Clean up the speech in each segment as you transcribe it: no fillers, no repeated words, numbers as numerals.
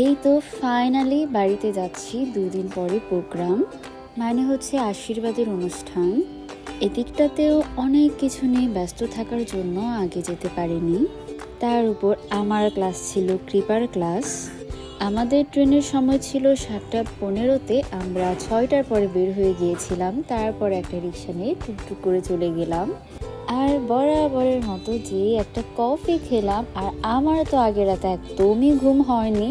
এই তো ফাইনালি বাড়িতে যাচ্ছি। 2 দিন পরে প্রোগ্রাম, মানে হচ্ছে আশীর্বাদের অনুষ্ঠান। এদিকটাতেও অনেক কিছু নিয়ে ব্যস্ত থাকার জন্য আগে যেতে পারিনি। তার উপর আমার ক্লাস ছিল কৃপার ক্লাস। আমাদের ট্রেনের সময় ছিল 7:15-তে, আমরা 6টার পরে বের হয়ে গিয়েছিলাম। তারপর একটা রিক্সা নিয়ে টুকটুক করে চলে গেলাম। আর বরাবরের মতো যে একটা কফি খেলাম, আর আমার তো আগের রাতে একদমই ঘুম হয়নি।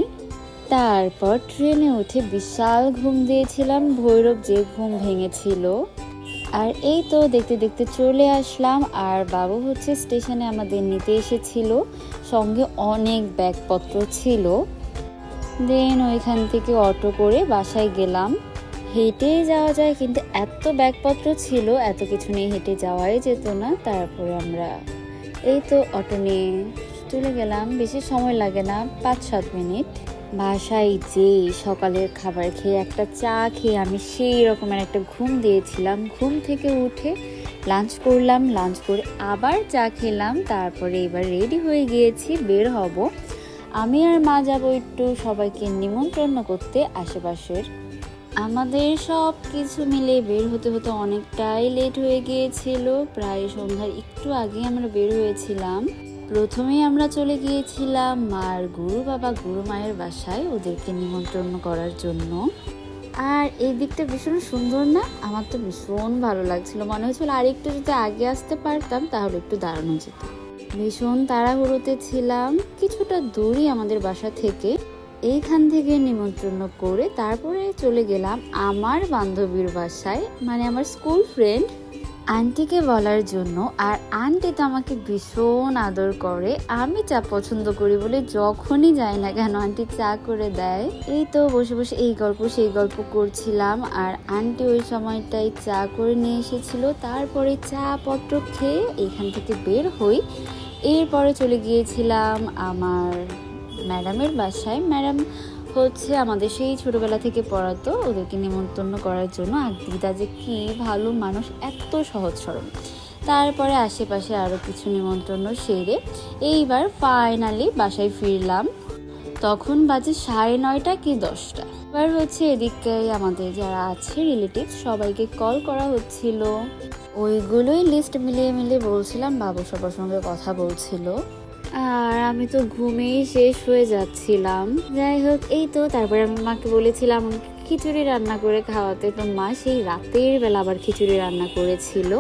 তারপর ট্রেনে উঠে বিশাল ঘুম দিয়েছিলাম, ভৈরব যে ঘুম ভেঙেছিল। আর এই তো দেখতে দেখতে চলে আসলাম। আর বাবু হচ্ছে স্টেশনে আমাদের নিতে এসেছিল, সঙ্গে অনেক ব্যাগপত্র ছিল। দেন ওইখান থেকে অটো করে বাসায় গেলাম। হেঁটে যাওয়া যায়, কিন্তু এত ব্যাগপত্র ছিল, এত কিছু নিয়ে হেঁটে যাওয়াই যেত না। তারপরে আমরা এই তো অটো নিয়ে চলে গেলাম। বেশি সময় লাগে না, 5-7 মিনিট। বাসায় যে সকালের খাবার খেয়ে একটা চা খেয়ে আমি সেই রকমের একটা ঘুম দিয়েছিলাম। ঘুম থেকে উঠে লাঞ্চ করলাম, লাঞ্চ করে আবার চা খেলাম। তারপরে এবার রেডি হয়ে গিয়েছি, বের হব। আমি আর মা যাব একটু সবাইকে নিমন্ত্রণ করতে আশেপাশের। আমাদের সব কিছু মিলে বের হতে হতে অনেকটাই লেট হয়ে গিয়েছিল। প্রায় সন্ধ্যার একটু আগে আমরা বের হয়েছিলাম। প্রথমেই আমরা চলে গিয়েছিলাম মার গুরু বাবা গুরু মায়ের বাসায়, ওদেরকে নিমন্ত্রণ করার জন্য। আর এই দিকটা ভীষণ সুন্দর না? আমার তো ভীষণ ভালো লাগছিল। মনে হচ্ছিল আর একটু যদি আগে আসতে পারতাম তাহলে একটু দাঁড়ানো যেত। ভীষণ তাড়াহুড়োতে ছিলাম। কিছুটা দূরই আমাদের বাসা থেকে। এইখান থেকে নিমন্ত্রণ করে তারপরে চলে গেলাম আমার বান্ধবীর বাসায়, মানে আমার স্কুল ফ্রেন্ড আন্টিকে বলার জন্য। আর আন্টি তো আমাকে ভীষণ আদর করে। আমি চা পছন্দ করি বলে যখনই যাই না কেন আন্টি চা করে দেয়। এই তো বসে বসে এই গল্প সেই গল্প করছিলাম, আর আন্টি ওই সময়টাই চা করে নিয়ে এসেছিল। তারপরে চা পত্র খেয়ে এখান থেকে বের হই। এরপরে চলে গিয়েছিলাম আমার ম্যাডামের বাসায়। ম্যাডাম হচ্ছে আমাদের সেই ছোটবেলা থেকে পড়াতো, ওদেরকে নিমন্ত্রণ করার জন্য। আর দিদা যে কি ভালো মানুষ, এত সহজ সরল। তারপরে আশেপাশে আরও কিছু নিমন্ত্রণ সেরে এইবার ফাইনালি বাসায় ফিরলাম। তখন বাজে 9:30 কি 10টা। এবার হচ্ছে এদিকে আমাদের যারা আছে রিলেটিভ সবাইকে কল করা হচ্ছিল। ওইগুলোই লিস্ট মিলিয়ে মিলিয়ে বলছিলাম, বাবু সবার সঙ্গে কথা বলছিল। আর আমি তো ঘুমেই শেষ হয়ে যাচ্ছিলাম। যাই হোক, এই তো তারপরে আমি মাকে বলেছিলাম খিচুড়ি রান্না করে খাওয়াতে। তো মা সেই রাতের বেলা আবার খিচুড়ি রান্না করেছিল।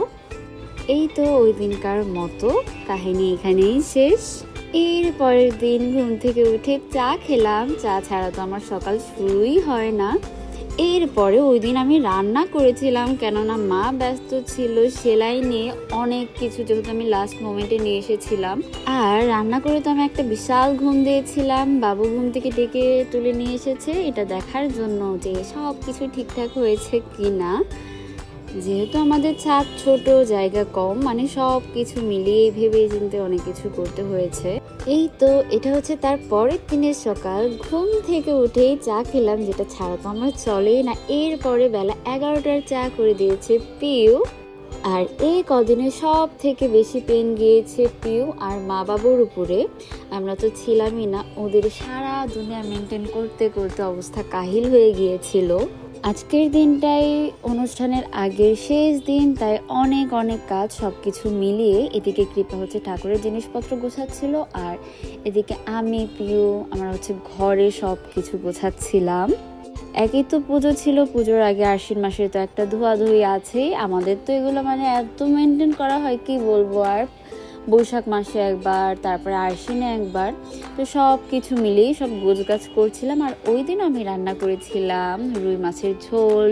এই তো ওই দিনকার মতো কাহিনী এখানেই শেষ। এর পরের দিন ঘুম থেকে উঠে চা খেলাম। চা ছাড়া তো আমার সকাল শুরুই হয় না। এরপরে ওই দিন আমি রান্না করেছিলাম, কেননা মা ব্যস্ত ছিল সেলাই নিয়ে অনেক কিছু, যেহেতু আমি লাস্ট মোমেন্টে নিয়ে এসেছিলাম। আর রান্না করে তো আমি একটা বিশাল ঘুম দিয়েছিলাম। বাবু ঘুম থেকে ডেকে তুলে নিয়ে এসেছে এটা দেখার জন্য যে সব কিছু ঠিকঠাক হয়েছে কিনা। যেহেতু আমাদের ছাদ ছোট, জায়গা কম, মানে সব কিছু মিলিয়ে ভেবে চিন্তে অনেক কিছু করতে হয়েছে। এই তো এটা হচ্ছে তার পরের দিনের সকাল। ঘুম থেকে উঠেই চা খেলাম, যেটা ছাড়া তো আমার চলেই না। এরপরে বেলা 11টার চা করে দিয়েছে পিউ। আর এই কদিনে সব থেকে বেশি পেন গিয়েছে পিউ আর মা বাবুর উপরে। আমরা তো ছিলামই না, ওদের সারা দুনিয়া মেনটেন করতে করতে অবস্থা কাহিল হয়ে গিয়েছিল। আজকের দিনটাই অনুষ্ঠানের আগের শেষ দিন, তাই অনেক অনেক কাজ, সবকিছু মিলিয়ে এদিকে কৃপা হচ্ছে ঠাকুরের জিনিসপত্র গোছাচ্ছিল, আর এদিকে আমি পিউ আমরা হচ্ছে ঘরে সব কিছু গোছাচ্ছিলাম। একই তো পুজো ছিল, পুজোর আগে আশ্বিন মাসের তো একটা ধোয়াধুয়ি আছেই। আমাদের তো এগুলো মানে এত মেনটেন করা হয় কি বলবো। আর বৈশাখ মাসে একবার, তারপরে আশ্বিনে একবার, তো সব কিছু মিলেই সব গোছগাছ করছিলাম। আর ওই দিন আমি রান্না করেছিলাম রুই মাছের ঝোল,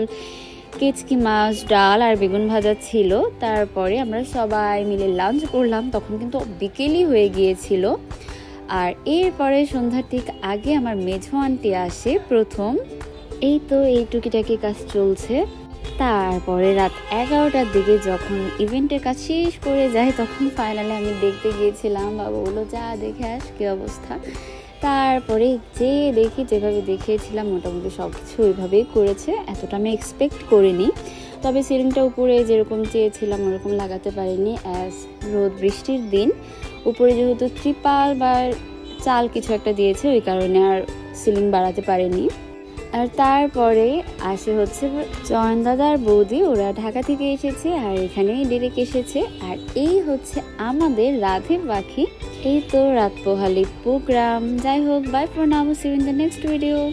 কেচকি মাছ, ডাল আর বেগুন ভাজা ছিল। তারপরে আমরা সবাই মিলে লাঞ্চ করলাম, তখন কিন্তু বিকেলই হয়ে গিয়েছিল। আর এরপরে সন্ধ্যার ঠিক আগে আমার মেঝো আন্টি আসে প্রথম। এই তো এই টুকিটাকি কাজ চলছে। তারপরে রাত 11টার দিকে যখন ইভেন্টের কাজ শেষ করে যায়, তখন ফাইনালি আমি দেখতে গিয়েছিলাম। বাবা বললো যা দেখে আস কি অবস্থা। তারপরে যে দেখি যেভাবে দেখিয়েছিলাম মোটামুটি সব কিছু ওইভাবেই করেছে। এতটা আমি এক্সপেক্ট করিনি, তবে সিলিংটা উপরে যেরকম চেয়েছিলাম ওরকম লাগাতে পারিনি। অ্যাজ রোদ বৃষ্টির দিন, উপরে যেহেতু ত্রিপাল বা চাল কিছু একটা দিয়েছে, ওই কারণে আর সিলিং বাড়াতে পারেনি। আর তারপরে আসে হচ্ছে জয়ন দাদার বৌদি, ওরা ঢাকা থেকে এসেছে আর এখানেই ডিরেক্ট এসেছে। আর এই হচ্ছে আমাদের রাধে পাখি। এই তো রাত পোহালি প্রোগ্রাম। যাই হোক, bye for now, see you in the next video.